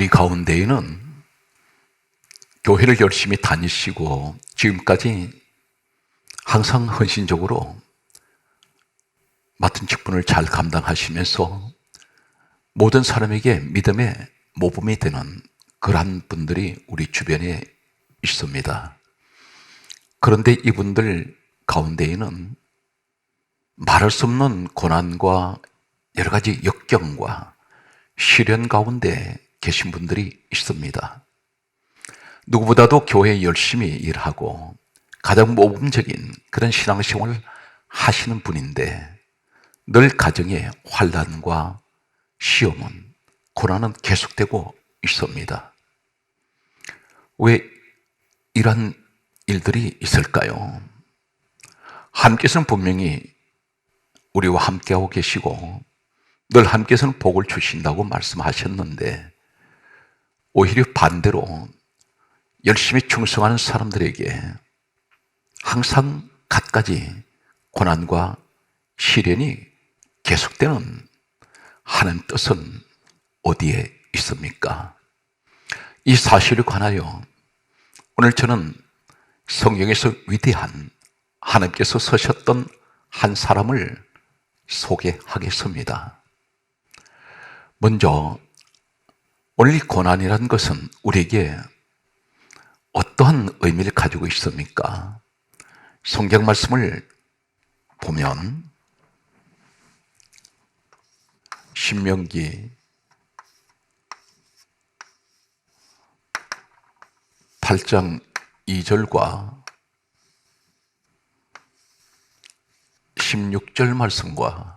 우리 가운데에는 교회를 열심히 다니시고 지금까지 항상 헌신적으로 맡은 직분을 잘 감당하시면서 모든 사람에게 믿음의 모범이 되는 그러한 분들이 우리 주변에 있습니다. 그런데 이분들 가운데에는 말할 수 없는 고난과 여러 가지 역경과 시련 가운데 계신 분들이 있습니다. 누구보다도 교회에 열심히 일하고 가장 모범적인 그런 신앙생활을 하시는 분인데 늘 가정에 환난과 시험은, 고난은 계속되고 있습니다. 왜 이런 일들이 있을까요? 하나님께서는 분명히 우리와 함께하고 계시고 늘 하나님께서는 복을 주신다고 말씀하셨는데 오히려 반대로 열심히 충성하는 사람들에게 항상 갖가지 고난과 시련이 계속되는 하나님 뜻은 어디에 있습니까? 이 사실에 관하여 오늘 저는 성경에서 위대한 하나님께서 서셨던 한 사람을 소개하겠습니다. 먼저 오늘 이 고난이라는 것은 우리에게 어떠한 의미를 가지고 있습니까? 성경 말씀을 보면 신명기 8장 2절과 16절 말씀과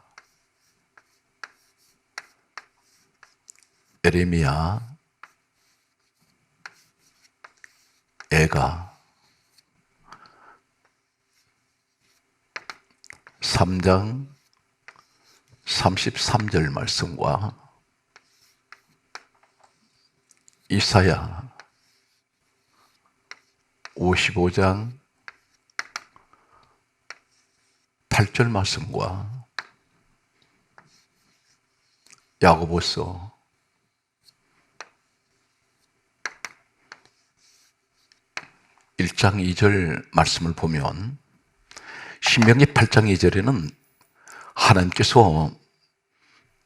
예레미야, 애가 3장 33절 말씀과 이사야 55장 8절 말씀과 야고보서 1장 2절 말씀을 보면 신명기 8장 2절에는 하나님께서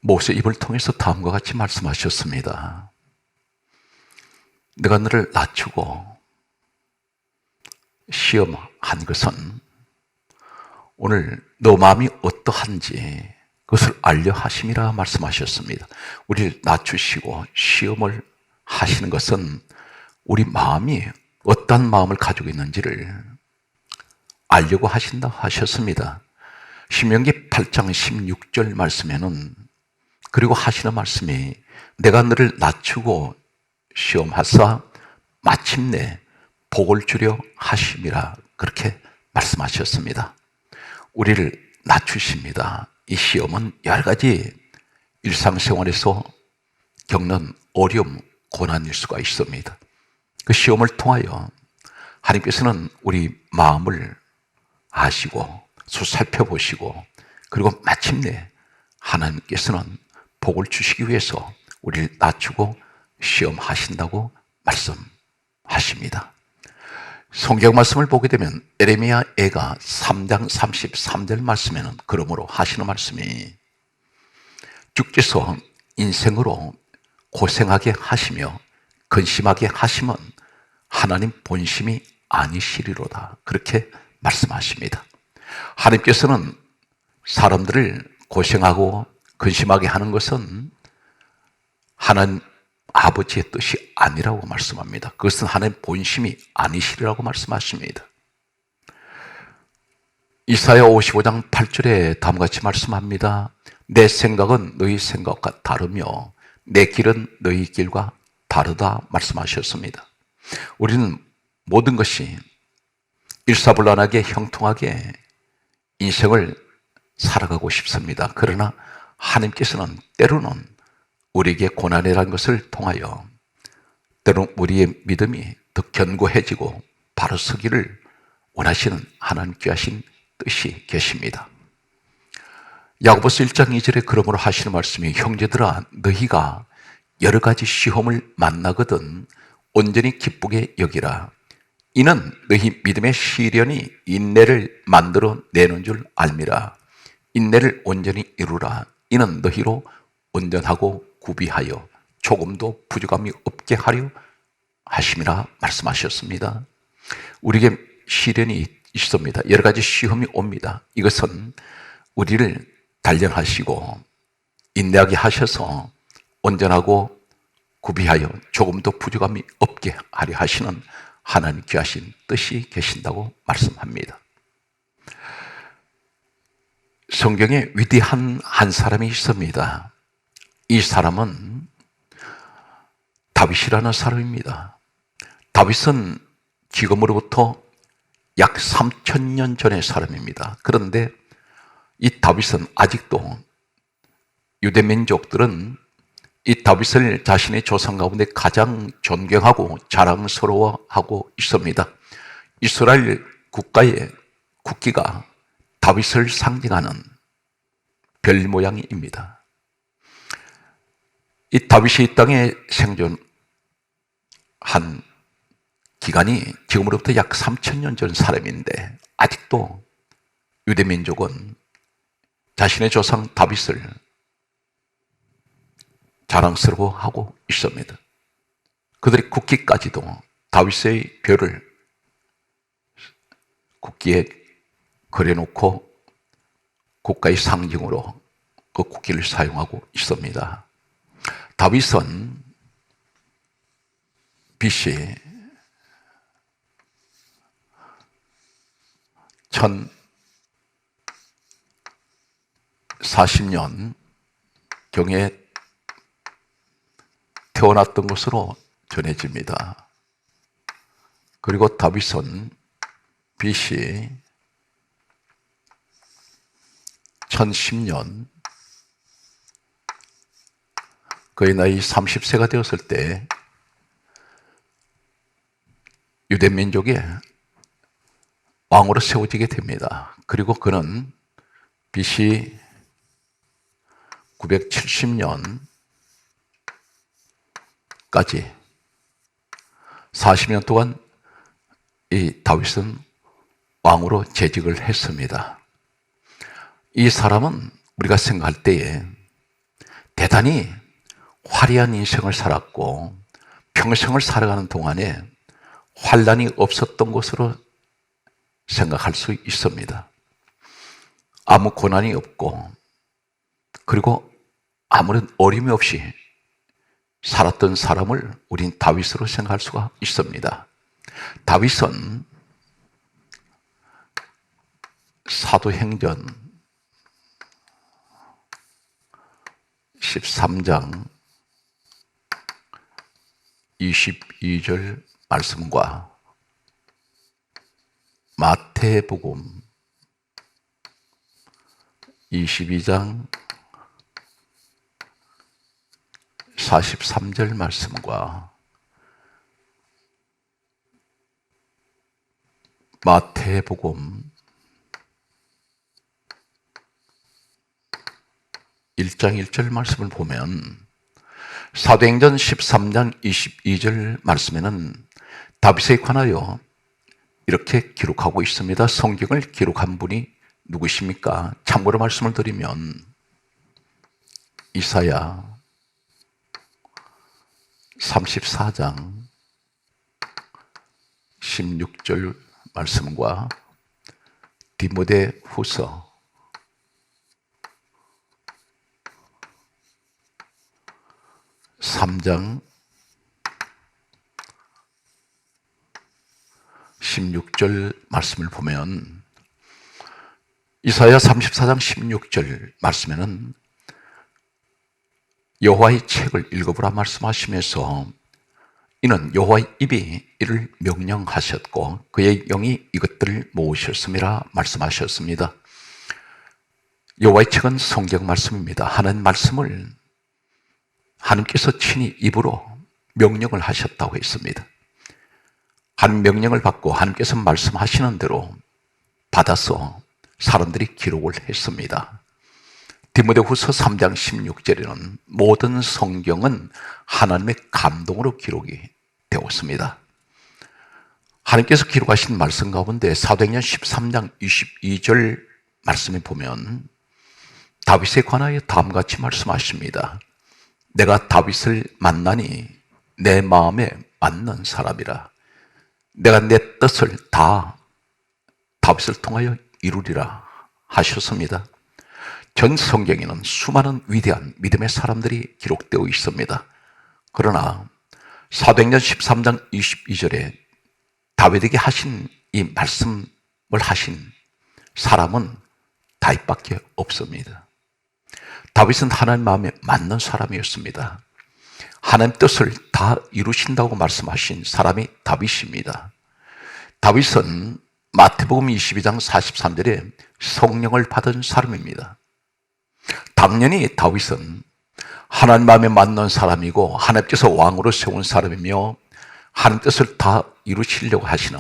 모세 입을 통해서 다음과 같이 말씀하셨습니다. 내가 너를 낮추고 시험한 것은 오늘 너 마음이 어떠한지 그것을 알려 하심이라 말씀하셨습니다. 우리를 낮추시고 시험을 하시는 것은 우리 마음이 어떤 마음을 가지고 있는지를 알려고 하신다 하셨습니다. 신명기 8장 16절 말씀에는 그리고 하시는 말씀이 내가 너를 낮추고 시험하사 마침내 복을 주려 하심이라 그렇게 말씀하셨습니다. 우리를 낮추십니다. 이 시험은 여러 가지 일상생활에서 겪는 어려움, 고난일 수가 있습니다. 그 시험을 통하여 하나님께서는 우리 마음을 아시고 살펴보시고 그리고 마침내 하나님께서는 복을 주시기 위해서 우리를 낮추고 시험하신다고 말씀하십니다. 성경 말씀을 보게 되면 예레미야 애가 3장 33절 말씀에는 그러므로 하시는 말씀이 주께서 인생으로 고생하게 하시며 근심하게 하심은 하나님 본심이 아니시리로다 그렇게 말씀하십니다. 하나님께서는 사람들을 고생하고 근심하게 하는 것은 하나님 아버지의 뜻이 아니라고 말씀합니다. 그것은 하나님 본심이 아니시리라고 말씀하십니다. 이사야 55장 8절에 다음같이 말씀합니다. 내 생각은 너희 생각과 다르며 내 길은 너희 길과 다르다 말씀하셨습니다. 우리는 모든 것이 일사불란하게 형통하게 인생을 살아가고 싶습니다. 그러나 하나님께서는 때로는 우리에게 고난이라는 것을 통하여 때로는 우리의 믿음이 더 견고해지고 바로 서기를 원하시는 하나님 귀하신 뜻이 계십니다. 야고보서 1장 2절에 그러므로 하시는 말씀이 형제들아 너희가 여러 가지 시험을 만나거든 온전히 기쁘게 여기라. 이는 너희 믿음의 시련이 인내를 만들어 내는 줄 알미라. 인내를 온전히 이루라. 이는 너희로 온전하고 구비하여 조금도 부족함이 없게 하려 하심이라 말씀하셨습니다. 우리에게 시련이 있습니다. 여러 가지 시험이 옵니다. 이것은 우리를 단련하시고 인내하게 하셔서 온전하고 구비하여 조금도 부족함이 없게 하려 하시는 하나님 귀하신 뜻이 계신다고 말씀합니다. 성경에 위대한 한 사람이 있습니다. 이 사람은 다윗이라는 사람입니다. 다윗은 지금으로부터 약 3000년 전의 사람입니다. 그런데 이 다윗은 아직도 유대 민족들은 이 다윗을 자신의 조상 가운데 가장 존경하고 자랑스러워하고 있습니다. 이스라엘 국가의 국기가 다윗을 상징하는 별 모양입니다. 이 다윗이 이 땅에 생존한 기간이 지금으로부터 약 3000년 전 사람인데 아직도 유대 민족은 자신의 조상 다윗을 자랑스러워하고 있습니다. 그들의 국기까지도 다윗의 별을 국기에 그려놓고 국가의 상징으로 그 국기를 사용하고 있습니다. 다윗은 BC 1040년 경에 태어났던 것으로 전해집니다. 그리고 다윗은 BC 1010년 그의 나이 30세가 되었을 때 유대 민족의 왕으로 세워지게 됩니다. 그리고 그는 BC 970년까지 40년 동안 이 다윗은 왕으로 재직을 했습니다. 이 사람은 우리가 생각할 때에 대단히 화려한 인생을 살았고 평생을 살아가는 동안에 환난이 없었던 것으로 생각할 수 있습니다. 아무 고난이 없고 그리고 아무런 어려움이 없이 살았던 사람을 우린 다윗으로 생각할 수가 있습니다. 다윗은 사도행전 13장 22절 말씀과 마태복음 22장 43절 말씀과 마태복음 1장 1절 말씀을 보면 사도행전 13장 22절 말씀에는 다윗에 관하여 이렇게 기록하고 있습니다. 성경을 기록한 분이 누구십니까? 참고로 말씀을 드리면 이사야 34장 16절 말씀과 디모데후서 3장 16절 말씀을 보면 이사야 34장 16절 말씀에는 여호와의 책을 읽어보라 말씀하시면서 이는 여호와의 입이 이를 명령하셨고 그의 영이 이것들을 모으셨음이라 말씀하셨습니다. 여호와의 책은 성경 말씀입니다. 하는 말씀을 하나님께서 친히 입으로 명령을 하셨다고 했습니다. 하나님 명령을 받고 하나님께서 말씀하시는 대로 받아서 사람들이 기록을 했습니다. 디모데후서 3장 16절에는 모든 성경은 하나님의 감동으로 기록이 되었습니다. 하나님께서 기록하신 말씀 가운데 사도행전 13장 22절 말씀에 보면 다윗에 관하여 다음같이 말씀하십니다. 내가 다윗을 만나니 내 마음에 맞는 사람이라. 내가 내 뜻을 다 다윗을 통하여 이루리라 하셨습니다. 전 성경에는 수많은 위대한 믿음의 사람들이 기록되어 있습니다. 그러나 사도행전 13장 22절에 다윗에게 하신 이 말씀을 하신 사람은 다윗밖에 없습니다. 다윗은 하나님 마음에 맞는 사람이었습니다. 하나님 뜻을 다 이루신다고 말씀하신 사람이 다윗입니다. 다윗은 마태복음 22장 43절에 성령을 받은 사람입니다. 당연히 다윗은 하나님 마음에 맞는 사람이고 하나님께서 왕으로 세운 사람이며 하나님 뜻을 다 이루시려고 하시는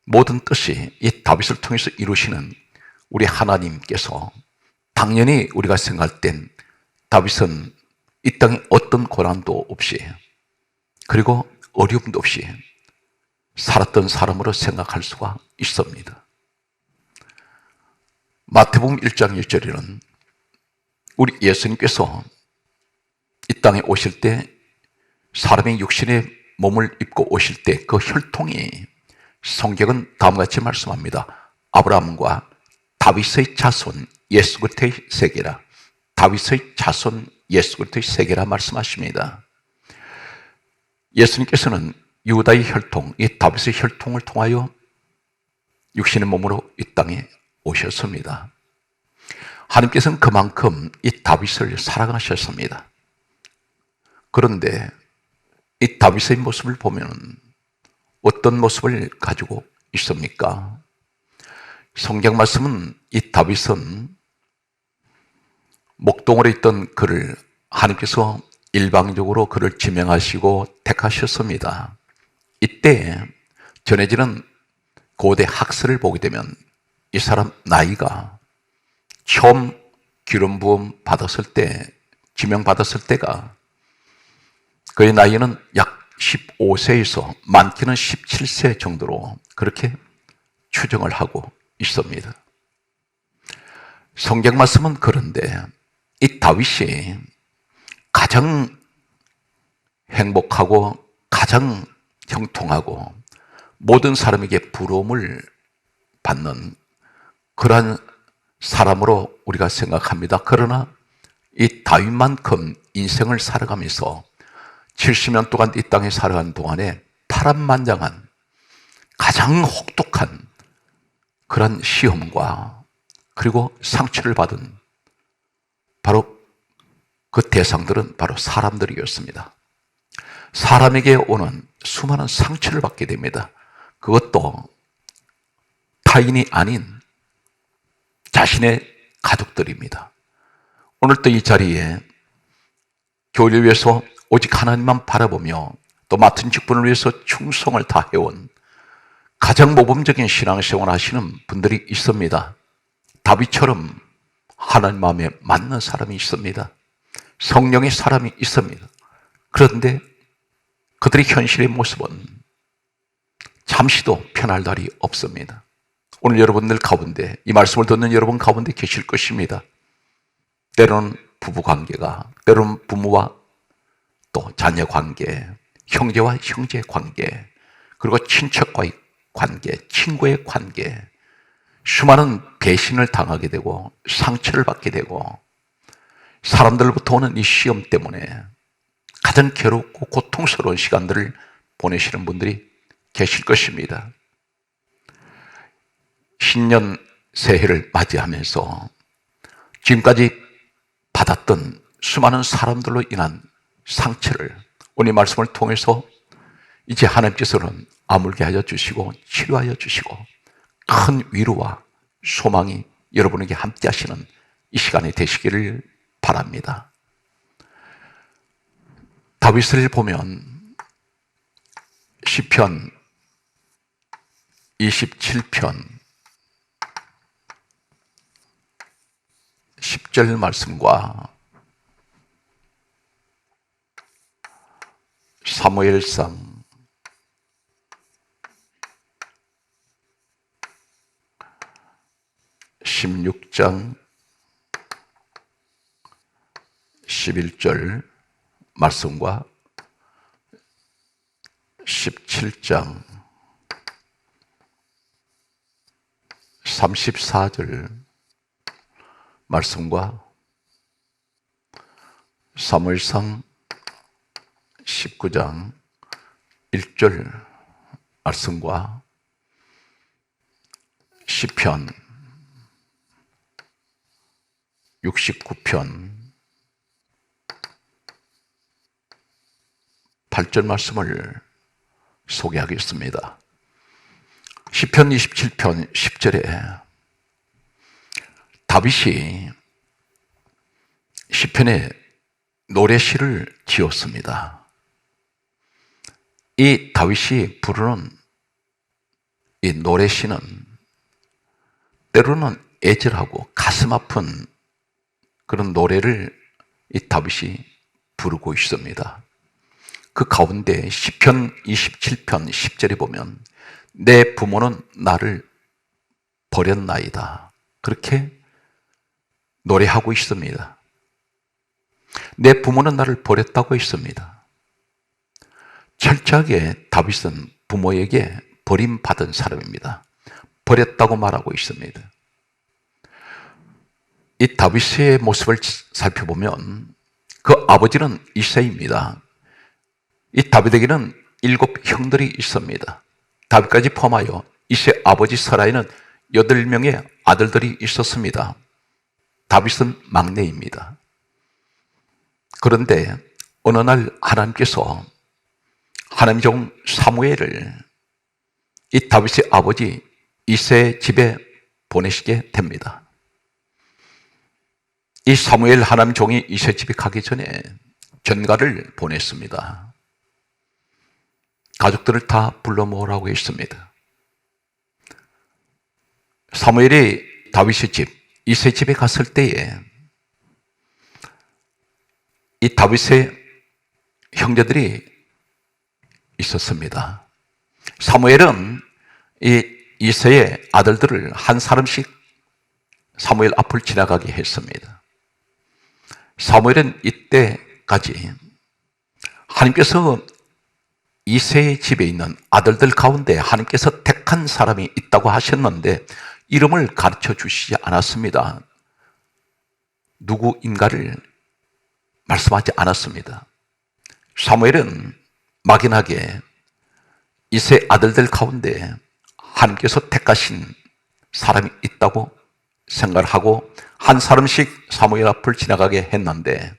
모든 뜻이 이 다윗을 통해서 이루시는 우리 하나님께서 당연히 우리가 생각할 땐 다윗은 이 땅에 어떤 고난도 없이 그리고 어려움도 없이 살았던 사람으로 생각할 수가 있습니다. 마태복음 1장 1절에는 우리 예수님께서 이 땅에 오실 때 사람의 육신의 몸을 입고 오실 때 그 혈통이 성경은 다음같이 말씀합니다. 아브라함과 다윗의 자손 예수 그리스도의 세계라. 다윗의 자손 예수 그리스도의 세계라 말씀하십니다. 예수님께서는 유다의 혈통, 이 다윗의 혈통을 통하여 육신의 몸으로 이 땅에 오셨습니다. 하나님께서는 그만큼 이 다윗을 사랑하셨습니다. 그런데 이 다윗의 모습을 보면 어떤 모습을 가지고 있습니까? 성경 말씀은 이 다윗은 목동으로 있던 그를 하나님께서 일방적으로 그를 지명하시고 택하셨습니다. 이때 전해지는 고대 학설을 보게 되면 이 사람 나이가 처음 기름 부음 받았을 때, 지명받았을 때가 그의 나이는 약 15세에서 많게는 17세 정도로 그렇게 추정을 하고 있습니다. 성경 말씀은 그런데 이 다윗이 가장 행복하고 가장 형통하고 모든 사람에게 부러움을 받는 그러한 사람으로 우리가 생각합니다. 그러나 이 다윗만큼 인생을 살아가면서 70년 동안 이 땅에 살아가는 동안에 파란만장한 가장 혹독한 그런 시험과 그리고 상처를 받은 바로 그 대상들은 바로 사람들이었습니다. 사람에게 오는 수많은 상처를 받게 됩니다. 그것도 타인이 아닌 자신의 가족들입니다. 오늘도 이 자리에 교회를 위해서 오직 하나님만 바라보며 또 맡은 직분을 위해서 충성을 다해온 가장 모범적인 신앙생활을 하시는 분들이 있습니다. 다윗처럼 하나님 마음에 맞는 사람이 있습니다. 성령의 사람이 있습니다. 그런데 그들의 현실의 모습은 잠시도 편할 날이 없습니다. 오늘 여러분들 가운데 이 말씀을 듣는 여러분 가운데 계실 것입니다. 때로는 부부관계가, 때로는 부모와 또 자녀관계, 형제와 형제 관계, 그리고 친척과의 관계, 친구의 관계, 수많은 배신을 당하게 되고 상처를 받게 되고 사람들로부터 오는 이 시험 때문에 가장 괴롭고 고통스러운 시간들을 보내시는 분들이 계실 것입니다. 신년 새해를 맞이하면서 지금까지 받았던 수많은 사람들로 인한 상처를 오늘 말씀을 통해서 이제 하나님께서는 아물게 하여 주시고 치료하여 주시고 큰 위로와 소망이 여러분에게 함께 하시는 이 시간이 되시기를 바랍니다. 다윗을 보면 시편 27편 10절 말씀과 사무엘상 16장 11절 말씀과 17장 34절 말씀과 사무엘상 19장 1절 말씀과 시편 69편 8절 말씀을 소개하겠습니다. 시편 27편 10절에 다윗이 시편에 노래시를 지었습니다. 이 다윗이 부르는 이 노래시는 때로는 애절하고 가슴 아픈 그런 노래를 이 다윗이 부르고 있습니다. 그 가운데 시편 27편 10절에 보면 내 부모는 나를 버렸나이다, 그렇게 노래하고 있습니다. 내 부모는 나를 버렸다고 했습니다. 철저하게 다윗은 부모에게 버림받은 사람입니다. 버렸다고 말하고 있습니다. 이 다윗의 모습을 살펴보면 그 아버지는 이새입니다. 이 다윗에게는 7 형들이 있습니다. 다윗까지 포함하여 이새 아버지 서라에는 8명의 아들들이 있었습니다. 다윗은 막내입니다. 그런데 어느 날 하나님께서 하나님 종 사무엘을 이 다윗의 아버지 이새의 집에 보내시게 됩니다. 이 사무엘 하나님 종이 이새 집에 가기 전에 전가를 보냈습니다. 가족들을 다 불러 모으라고 했습니다. 사무엘이 다윗의 집, 이새 집에 갔을 때에 이 다윗의 형제들이 있었습니다. 사무엘은 이 이새의 아들들을 한 사람씩 사무엘 앞을 지나가게 했습니다. 사무엘은 이때까지 하나님께서 이새의 집에 있는 아들들 가운데 하나님께서 택한 사람이 있다고 하셨는데 이름을 가르쳐 주시지 않았습니다. 누구인가를 말씀하지 않았습니다. 사무엘은 막연하게 이새 아들들 가운데 하나님께서 택하신 사람이 있다고 생각을 하고 한 사람씩 사무엘 앞을 지나가게 했는데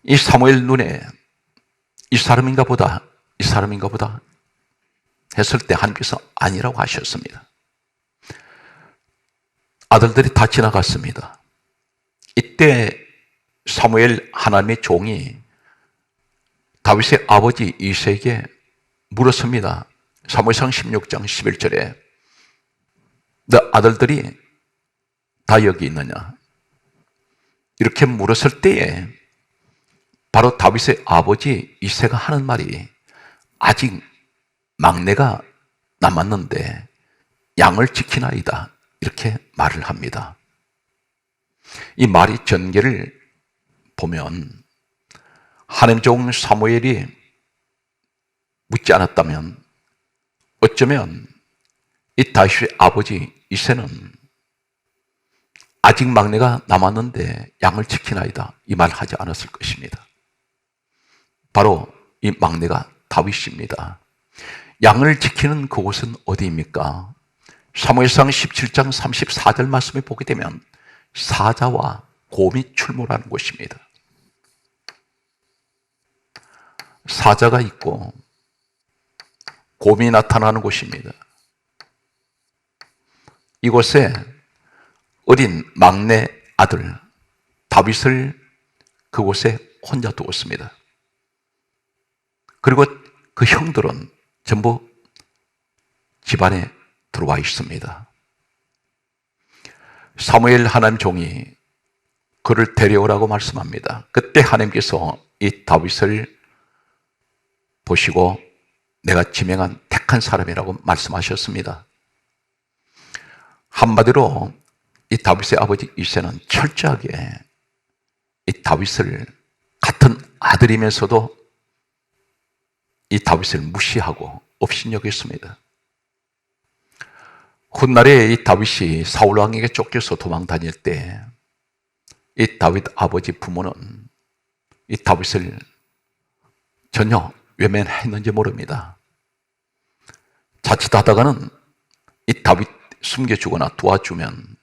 이 사무엘 눈에 이 사람인가 보다 했을 때 하나님께서 아니라고 하셨습니다. 아들들이 다 지나갔습니다. 이때 사무엘 하나님의 종이 다윗의 아버지 이새에게 물었습니다. 사무엘상 16장 11절에 너 아들들이 다 여기 있느냐? 이렇게 물었을 때에 바로 다윗의 아버지 이새가 하는 말이 아직 막내가 남았는데 양을 지키나이다, 이렇게 말을 합니다. 이 말이 전개를 보면 하나님 종 사무엘이 묻지 않았다면 어쩌면 이 다윗의 아버지 이새는 아직 막내가 남았는데 양을 지키나이다, 이 말을 하지 않았을 것입니다. 바로 이 막내가 다윗입니다. 양을 지키는 그곳은 어디입니까? 사무엘상 17장 34절 말씀에 보게 되면 사자와 곰이 출몰하는 곳입니다. 사자가 있고 곰이 나타나는 곳입니다. 이곳에 어린 막내 아들 다윗을 그곳에 혼자 두었습니다. 그리고 그 형들은 전부 집안에 들어와 있습니다. 사무엘 하나님 종이 그를 데려오라고 말씀합니다. 그때 하나님께서 이 다윗을 보시고 내가 지명한 택한 사람이라고 말씀하셨습니다. 한마디로 이 다윗의 아버지 이새는 철저하게 이 다윗을 같은 아들이면서도 이 다윗을 무시하고 업신여겼습니다. 훗날에 이 다윗이 사울 왕에게 쫓겨서 도망 다닐 때 이 다윗 아버지 부모는 이 다윗을 전혀 외면했는지 모릅니다. 자칫하다가는 이 다윗 숨겨주거나 도와주면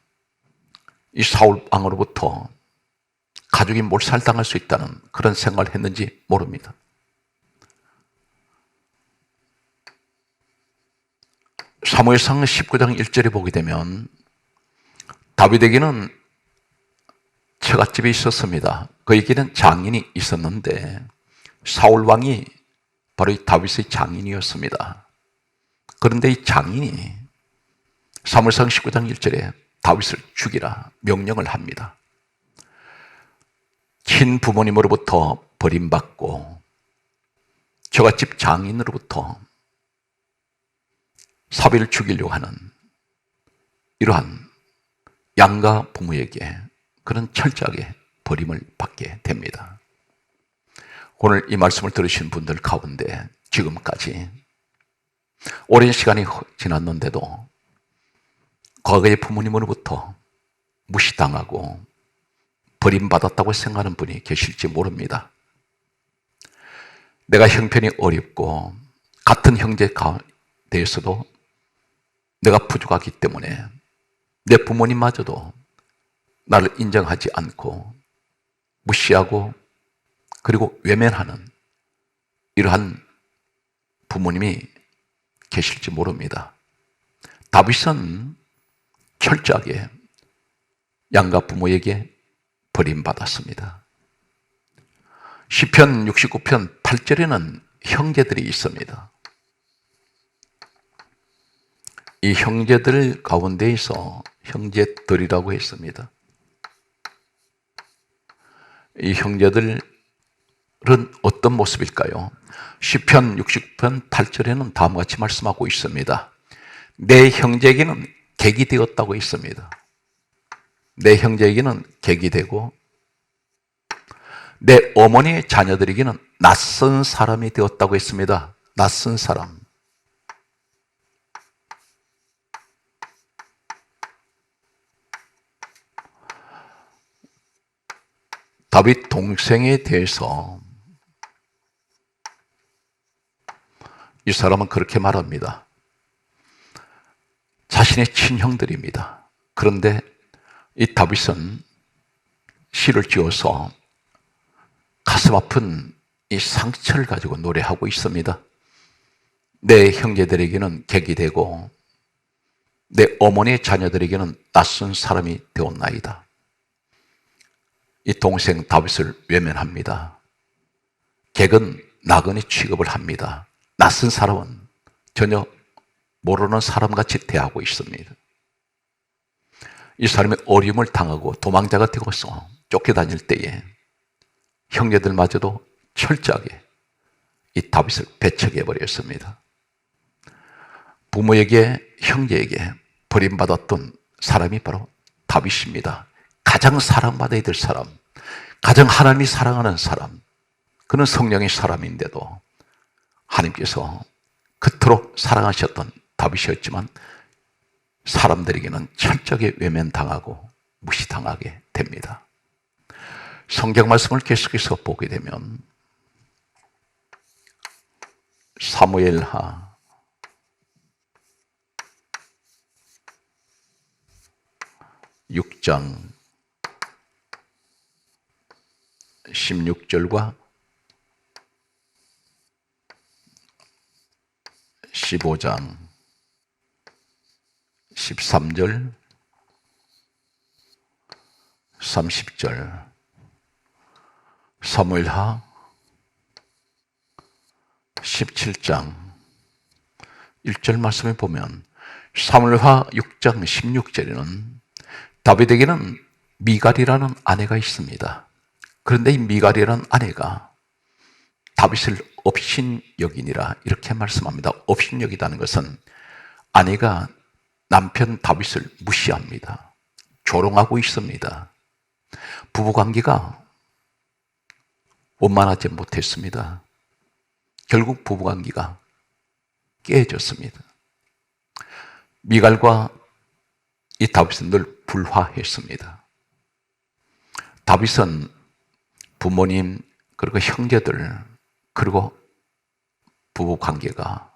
이 사울 왕으로부터 가족이 몰살당할 수 있다는 그런 생각을 했는지 모릅니다. 사무엘상 19장 1절에 보게 되면 다윗에게는 처갓집이 있었습니다. 그에게는 장인이 있었는데 사울 왕이 바로 이 다윗의 장인이었습니다. 그런데 이 장인이 사무엘상 19장 1절에 다윗을 죽이라 명령을 합니다. 친부모님으로부터 버림받고 처갓집 장인으로부터 사비를 죽이려고 하는 이러한 양가 부모에게 그런 철저하게 버림을 받게 됩니다. 오늘 이 말씀을 들으신 분들 가운데 지금까지 오랜 시간이 지났는데도 과거의 부모님으로부터 무시당하고 버림받았다고 생각하는 분이 계실지 모릅니다. 내가 형편이 어렵고 같은 형제 가운데에서도 내가 부족하기 때문에 내 부모님마저도 나를 인정하지 않고 무시하고 그리고 외면하는 이러한 부모님이 계실지 모릅니다. 다윗은 철저하게 양가 부모에게 버림받았습니다. 시편 69편 8절에는 형제들이 있습니다. 이 형제들 가운데에서 형제들이라고 했습니다. 이 형제들은 어떤 모습일까요? 시편 69편 8절에는 다음과 같이 말씀하고 있습니다. 내 형제에게는 객이 되었다고 했습니다. 내 형제에게는 객이 되고 내 어머니의 자녀들에게는 낯선 사람이 되었다고 했습니다. 낯선 사람. 다윗 동생에 대해서 이 사람은 그렇게 말합니다. 자신의 친형들입니다. 그런데 이 다윗은 시를 지어서 가슴 아픈 이 상처를 가지고 노래하고 있습니다. 내 형제들에게는 객이 되고 내 어머니의 자녀들에게는 낯선 사람이 되었나이다. 이 동생 다윗을 외면합니다. 객은 나그네 취급을 합니다. 낯선 사람은 전혀 모르는 사람같이 대하고 있습니다. 이 사람이 어려움을 당하고 도망자가 되고서 쫓겨다닐 때에 형제들마저도 철저하게 이 다윗을 배척해버렸습니다. 부모에게 형제에게 버림받았던 사람이 바로 다윗입니다. 가장 사랑받아야 될 사람, 가장 하나님이 사랑하는 사람, 그는 성령의 사람인데도 하나님께서 그토록 사랑하셨던 다윗이었지만 사람들에게는 철저하게 외면당하고 무시당하게 됩니다. 성경 말씀을 계속해서 보게 되면 사무엘하 6장 16절과 15장 13절 30절 사무엘하 17장 1절 말씀에 보면 사무엘하 6장 16절에는 다윗에게는 미갈이라는 아내가 있습니다. 그런데 이 미갈이라는 아내가 다윗을 업신여기니라 이렇게 말씀합니다. 업신여기다는 것은 아내가 남편 다윗을 무시합니다. 조롱하고 있습니다. 부부관계가 원만하지 못했습니다. 결국 부부관계가 깨졌습니다. 미갈과 이 다윗은 늘 불화했습니다. 다윗은 부모님 그리고 형제들 그리고 부부관계가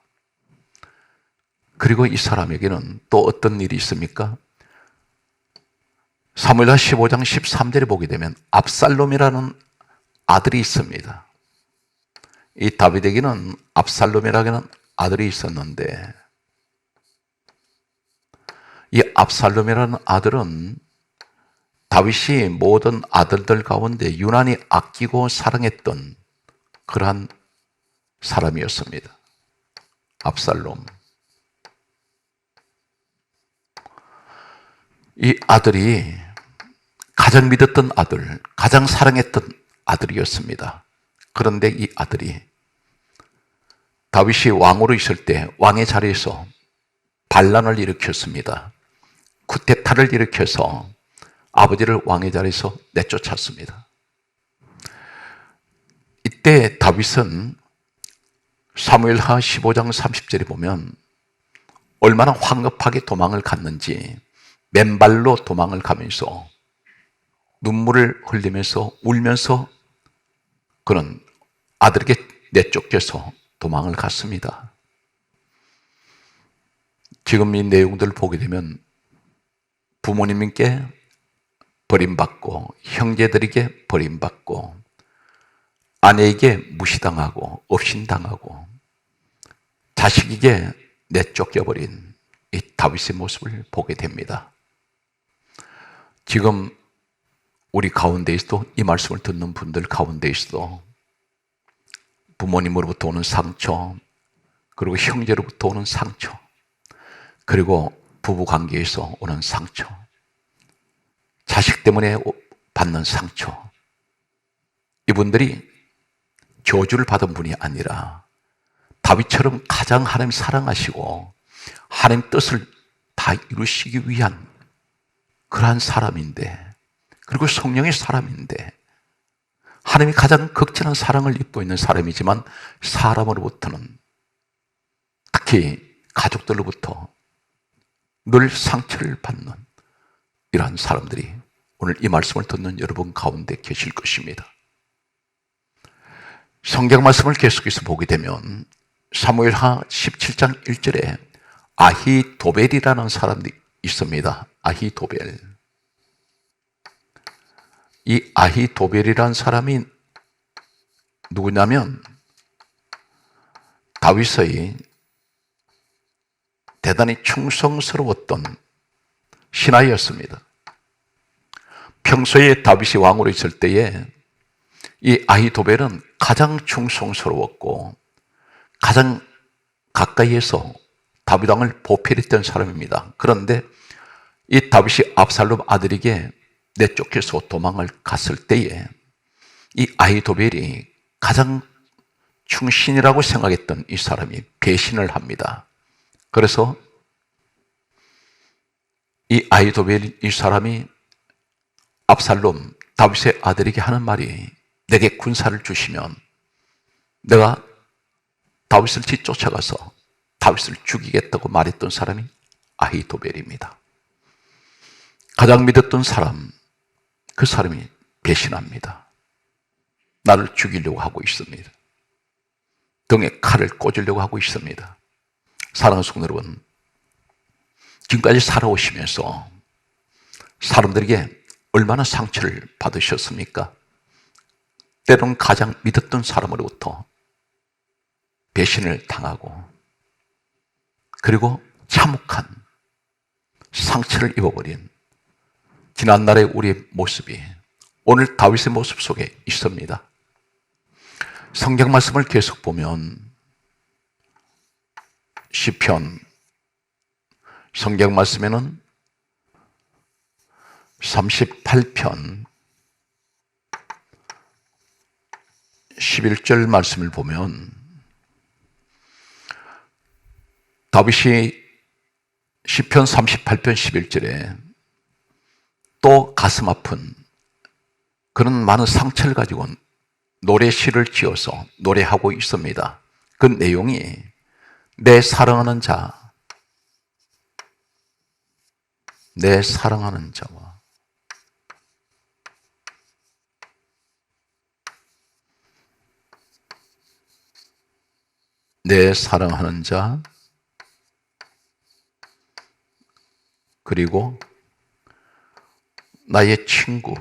그리고 이 사람에게는 또 어떤 일이 있습니까? 사무엘하 15장 13절에 보게 되면 압살롬이라는 아들이 있습니다. 이 다윗에게는 압살롬이라는 아들이 있었는데 이 압살롬이라는 아들은 다윗이 모든 아들들 가운데 유난히 아끼고 사랑했던 그러한 사람이었습니다. 압살롬. 이 아들이 가장 믿었던 아들, 가장 사랑했던 아들이었습니다. 그런데 이 아들이 다윗이 왕으로 있을 때 왕의 자리에서 반란을 일으켰습니다. 쿠데타를 일으켜서 아버지를 왕의 자리에서 내쫓았습니다. 이때 다윗은 사무엘하 15장 30절에 보면 얼마나 황급하게 도망을 갔는지 맨발로 도망을 가면서 눈물을 흘리면서 울면서 그는 아들에게 내쫓겨서 도망을 갔습니다. 지금 이 내용들을 보게 되면 부모님께 버림받고 형제들에게 버림받고 아내에게 무시당하고 업신당하고 자식에게 내쫓겨버린 이 다윗의 모습을 보게 됩니다. 지금 우리 가운데에서도 이 말씀을 듣는 분들 가운데에서도 부모님으로부터 오는 상처 그리고 형제로부터 오는 상처 그리고 부부관계에서 오는 상처 자식 때문에 받는 상처 이분들이 저주를 받은 분이 아니라 다윗처럼 가장 하나님 사랑하시고 하나님 뜻을 다 이루시기 위한 그러한 사람인데 그리고 성령의 사람인데 하나님이 가장 극진한 사랑을 입고 있는 사람이지만 사람으로부터는 특히 가족들로부터 늘 상처를 받는 이러한 사람들이 오늘 이 말씀을 듣는 여러분 가운데 계실 것입니다. 성경 말씀을 계속해서 보게 되면 사무엘하 17장 1절에 아히도벨이라는 사람이 있습니다. 아히도벨. 이 아히도벨이라는 사람이 누구냐면 다윗의 대단히 충성스러웠던 신하였습니다. 평소에 다윗이 왕으로 있을 때에 이 아히도벨은 가장 충성스러웠고 가장 가까이에서 다윗 왕을 보필했던 사람입니다. 그런데 이 다윗이 압살롬 아들에게 내쫓겨서 도망을 갔을 때에 이 아히도벨이 가장 충신이라고 생각했던 이 사람이 배신을 합니다. 그래서 이 아히도벨 이 사람이 압살롬 다윗의 아들에게 하는 말이 내게 군사를 주시면 내가 다윗을 뒤쫓아가서 다윗을 죽이겠다고 말했던 사람이 아히도벨입니다. 가장 믿었던 사람, 그 사람이 배신합니다. 나를 죽이려고 하고 있습니다. 등에 칼을 꽂으려고 하고 있습니다. 사랑하는 성도 여러분, 지금까지 살아오시면서 사람들에게 얼마나 상처를 받으셨습니까? 때로는 가장 믿었던 사람으로부터 배신을 당하고 그리고 참혹한 상처를 입어버린 지난날의 우리의 모습이 오늘 다윗의 모습 속에 있습니다. 성경 말씀을 계속 보면 시편 성경 말씀에는 38편 11절 말씀을 보면 다윗이 시편 38편 11절에 또 가슴 아픈 그런 많은 상처를 가지고 노래시를 지어서 노래하고 있습니다. 그 내용이 내 사랑하는 자, 내 사랑하는 자와 내 사랑하는 자 그리고 나의 친구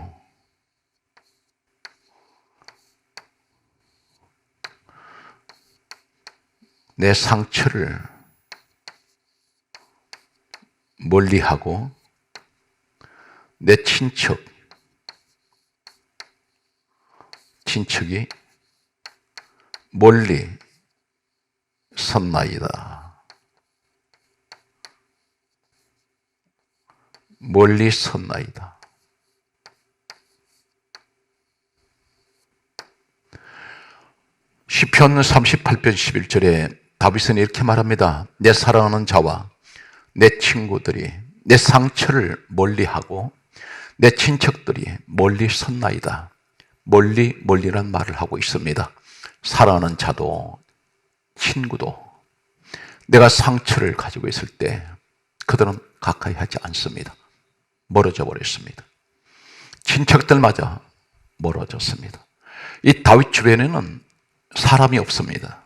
내 상처를 멀리하고 내 친척이 멀리 섰나이다. 멀리 섰나이다. 시편 38편 11절에 다윗은 이렇게 말합니다. 내 사랑하는 자와 내 친구들이 내 상처를 멀리하고 내 친척들이 멀리 섰나이다. 멀리란 말을 하고 있습니다. 사랑하는 자도 친구도 내가 상처를 가지고 있을 때 그들은 가까이 하지 않습니다. 멀어져 버렸습니다. 친척들마저 멀어졌습니다. 이 다윗 주변에는 사람이 없습니다.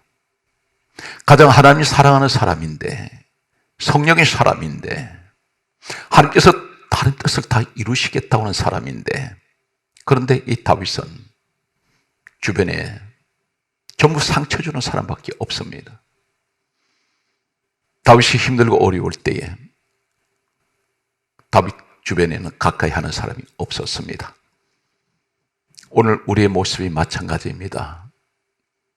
가장 하나님이 사랑하는 사람인데, 성령의 사람인데, 하나님께서 다른 뜻을 다 이루시겠다고 하는 사람인데, 그런데 이 다윗은 주변에 전부 상처 주는 사람밖에 없습니다. 다윗이 힘들고 어려울 때에 다윗 주변에는 가까이 하는 사람이 없었습니다. 오늘 우리의 모습이 마찬가지입니다.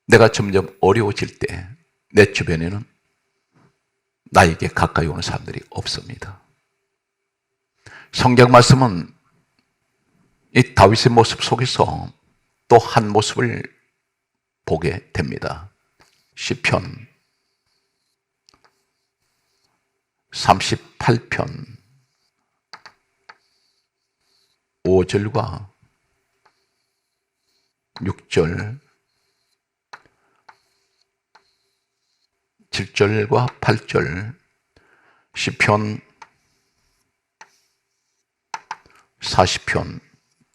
내가 점점 어려워질 때 내 주변에는 나에게 가까이 오는 사람들이 없습니다. 성경 말씀은 이 다윗의 모습 속에서 또 한 모습을 보게 됩니다. 시편 38편 5절과 6절 7절과 8절 시편 40편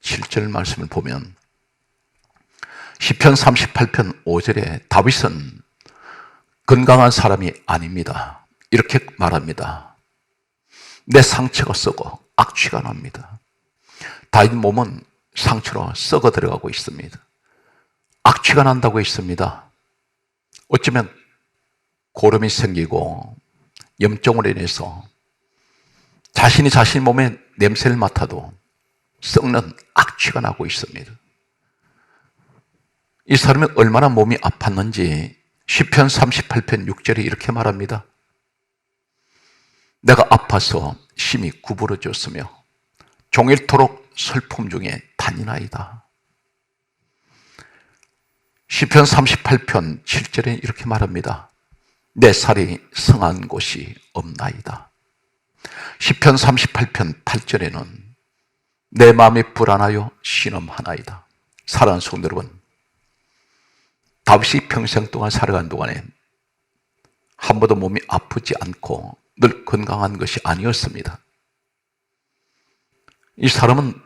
7절 말씀을 보면 시편 38편 5절에 다윗은 건강한 사람이 아닙니다. 이렇게 말합니다. 내 상처가 썩어 악취가 납니다. 다윗 몸은 상처로 썩어 들어가고 있습니다. 악취가 난다고 했습니다. 어쩌면 고름이 생기고 염증으로 인해서 자신이 자신 몸의 냄새를 맡아도 썩는 악취가 나고 있습니다. 이 사람이 얼마나 몸이 아팠는지 시편 38편 6절에 이렇게 말합니다. 내가 아파서 심히 구부러졌으며 종일토록 슬픔 중에 다니나이다. 시편 38편 7절에 이렇게 말합니다. 내 살이 성한 곳이 없나이다. 시편 38편 8절에는 내 마음이 불안하여 신음하나이다. 사랑하는 성도 여러분, 다윗이 평생 동안 살아간 동안에 한 번도 몸이 아프지 않고 늘 건강한 것이 아니었습니다. 이 사람은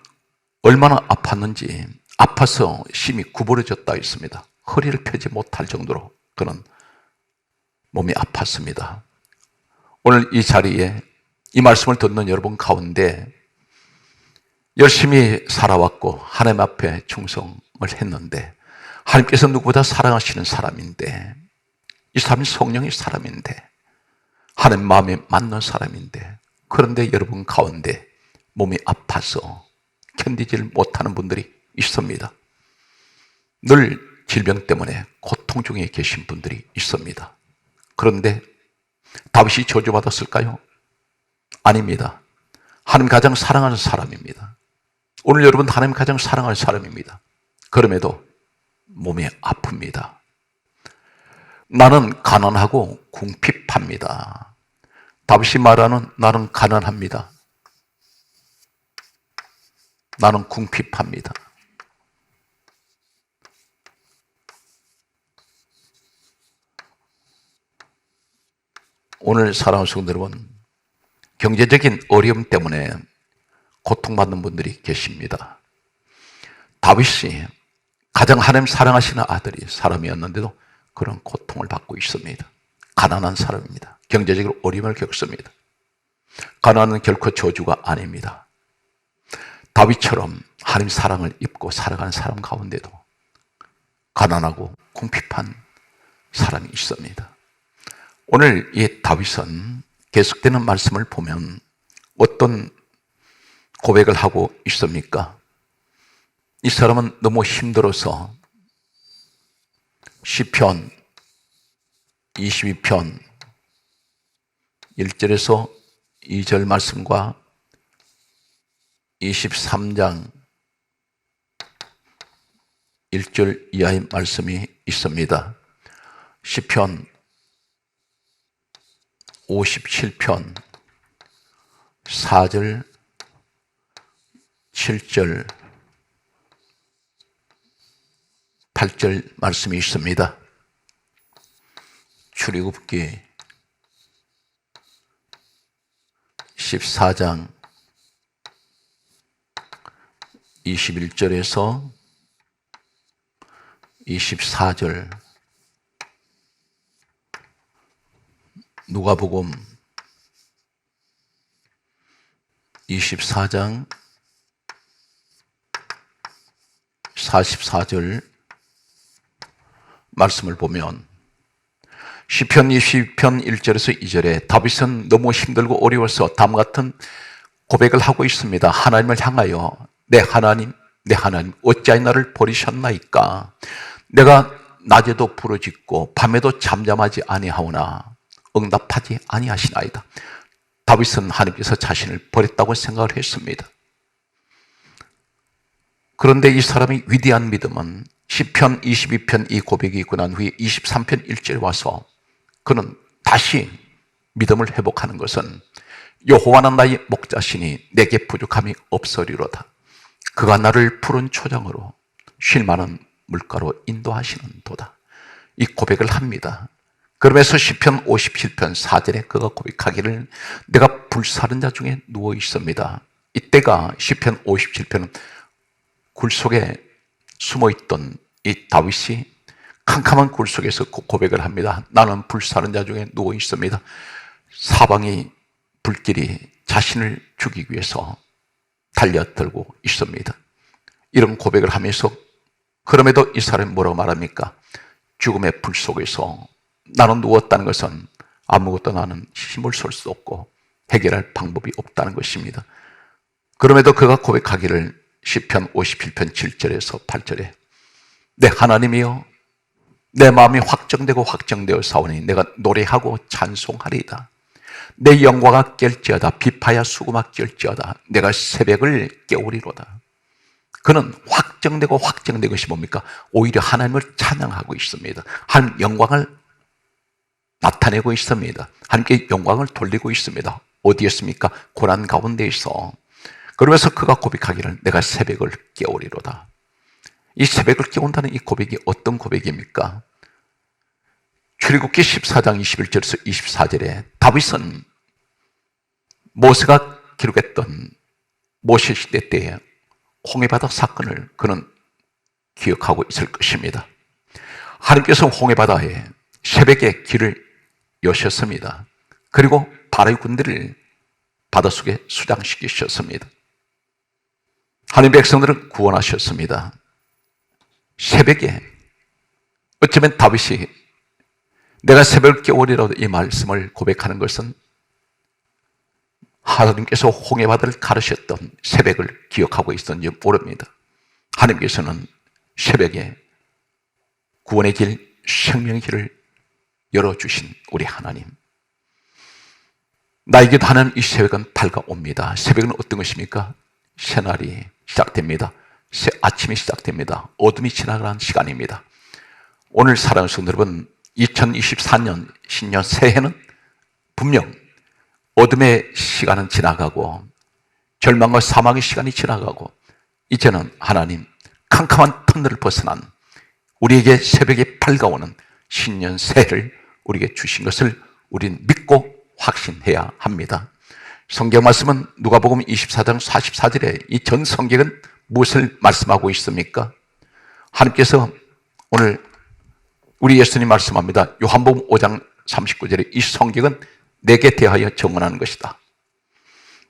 얼마나 아팠는지 아파서 심히 구부러졌다 했습니다. 허리를 펴지 못할 정도로 그는 몸이 아팠습니다. 오늘 이 자리에 이 말씀을 듣는 여러분 가운데 열심히 살아왔고 하나님 앞에 충성을 했는데 하나님께서 누구보다 사랑하시는 사람인데 이 사람이 성령의 사람인데 하나님 마음에 맞는 사람인데 그런데 여러분 가운데 몸이 아파서 견디질 못하는 분들이 있습니다. 늘 질병 때문에 고통 중에 계신 분들이 있습니다. 그런데 다윗이 저주받았을까요? 아닙니다. 하나님 가장 사랑하는 사람입니다. 오늘 여러분 하나님 가장 사랑하는 사람입니다. 그럼에도 몸이 아픕니다. 나는 가난하고 궁핍합니다. 다윗이 말하는 나는 가난합니다. 나는 궁핍합니다. 오늘 사랑하는 성도 여러분, 경제적인 어려움 때문에 고통받는 분들이 계십니다. 다윗이 가장 하나님 사랑하시는 아들이 사람이었는데도 그런 고통을 받고 있습니다. 가난한 사람입니다. 경제적으로 어려움을 겪습니다. 가난은 결코 저주가 아닙니다. 다윗처럼 하나님 사랑을 입고 살아가는 사람 가운데도 가난하고 궁핍한 사람이 있습니다. 오늘 이 다윗은 계속되는 말씀을 보면 어떤 고백을 하고 있습니까? 이 사람은 너무 힘들어서 시편 22편 1절에서 2절 말씀과 23장 1절 이하의 말씀이 있습니다. 시편 57편 4절 7절 8절 말씀이 있습니다. 출애굽기 14장 21절에서 24절, 누가복음 24장 44절 말씀을 보면 시편 20편 1절에서 2절에 다윗은 너무 힘들고 어려워서 다음과 같은 고백을 하고 있습니다. 하나님을 향하여 내 하나님 어찌하여 나를 버리셨나이까. 내가 낮에도 부르짖고 밤에도 잠잠하지 아니하오나 응답하지 아니하시나이다. 다윗은 하나님께서 자신을 버렸다고 생각을 했습니다. 그런데 이 사람의 위대한 믿음은 시편 22편 이 고백이 있고 난 후에 23편 1절에 와서 그는 다시 믿음을 회복하는 것은 여호와는 나의 목자시니 내게 부족함이 없으리로다. 그가 나를 푸른 초장으로 쉴 만한 물가로 인도하시는도다. 이 고백을 합니다. 그러면서 시편 57편 4절에 그가 고백하기를 내가 불사른 자 중에 누워 있습니다. 이때가 시편 57편은 굴 속에 숨어있던 이 다윗이 캄캄한 굴 속에서 고백을 합니다. 나는 불사른 자 중에 누워 있습니다. 사방이 불길이 자신을 죽이기 위해서 달려들고 있습니다. 이런 고백을 하면서 그럼에도 이 사람이 뭐라고 말합니까? 죽음의 불 속에서 나는 누웠다는 것은 아무것도 나는 힘을 쓸 수 없고 해결할 방법이 없다는 것입니다. 그럼에도 그가 고백하기를 시편 57편 7절에서 8절에 내 하나님이여 내 마음이 확정되어 사오니 내가 노래하고 찬송하리이다. 내 영광아 깰지어다 비파야 수고마 깰지어다 내가 새벽을 깨우리로다. 그는 확정되고 것이 뭡니까? 오히려 하나님을 찬양하고 있습니다. 하나님 영광을 나타내고 있습니다. 하나님께 영광을 돌리고 있습니다. 어디였습니까? 고난 가운데에서. 그러면서 그가 고백하기를 내가 새벽을 깨우리로다. 이 새벽을 깨운다는 이 고백이 어떤 고백입니까? 출애굽기 14장 21절에서 24절에 다윗은 모세가 기록했던 모세 시대 때에 홍해바다 사건을 그는 기억하고 있을 것입니다. 하나님께서 홍해바다에 새벽에 길을 여셨습니다. 그리고 바로의 군대를 바닷속에 수장시키셨습니다. 하나님 백성들을 구원하셨습니다. 새벽에 어쩌면 다윗이 내가 새벽을 깨우리라도 이 말씀을 고백하는 것은 하나님께서 홍해바다를 가르셨던 새벽을 기억하고 있었는지 모릅니다. 하나님께서는 새벽에 구원의 길, 생명의 길을 열어주신 우리 하나님. 나에게도 하나님 이 새벽은 밝아옵니다. 새벽은 어떤 것입니까? 새날이 시작됩니다. 새 아침이 시작됩니다. 어둠이 지나가는 시간입니다. 오늘 사랑하는 성도 여러분, 2024년 신년 새해는 분명 어둠의 시간은 지나가고 절망과 사망의 시간이 지나가고 이제는 하나님 캄캄한 터널을 벗어난 우리에게 새벽에 밝아오는 신년 새해를 우리에게 주신 것을 우린 믿고 확신해야 합니다. 성경 말씀은 누가복음 24장 44절에 이 전 성경은 무엇을 말씀하고 있습니까? 하나님께서 오늘 우리 예수님 말씀합니다. 요한복음 5장 39절에 이 성경은 내게 대하여 증언하는 것이다.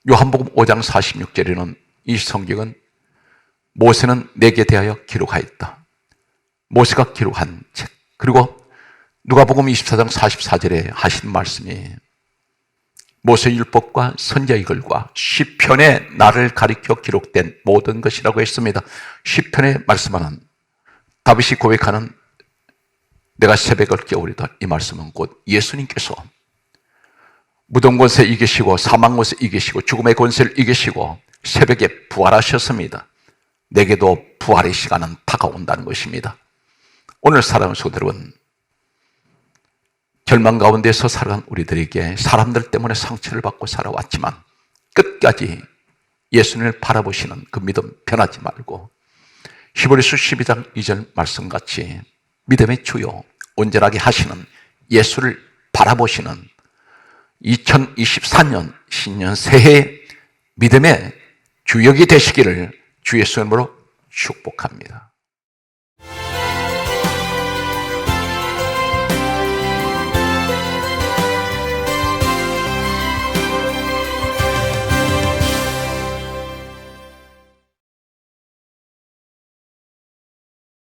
요한복음 5장 46절에는 이 성경은 모세는 내게 대하여 기록하였다. 모세가 기록한 책. 그리고 누가복음 24장 44절에 하신 말씀이 모세 율법과 선지자의 글과 시편에 나를 가리켜 기록된 모든 것이라고 했습니다. 시편에 말씀하는 다윗이 고백하는 내가 새벽을 깨우리다, 이 말씀은 곧 예수님께서 무덤 권세 이기시고 사망 권세 이기시고 죽음의 권세를 이기시고 새벽에 부활하셨습니다. 내게도 부활의 시간은 다가온다는 것입니다. 오늘 사랑하는 성도 여러분, 절망 가운데서 살아간 우리들에게 사람들 때문에 상처를 받고 살아왔지만 끝까지 예수님을 바라보시는 그 믿음 변하지 말고 히브리서 12장 2절 말씀같이 믿음의 주요 온전하게 하시는 예수를 바라보시는 2024년 신년 새해 믿음의 주역이 되시기를 주 예수님으로 축복합니다.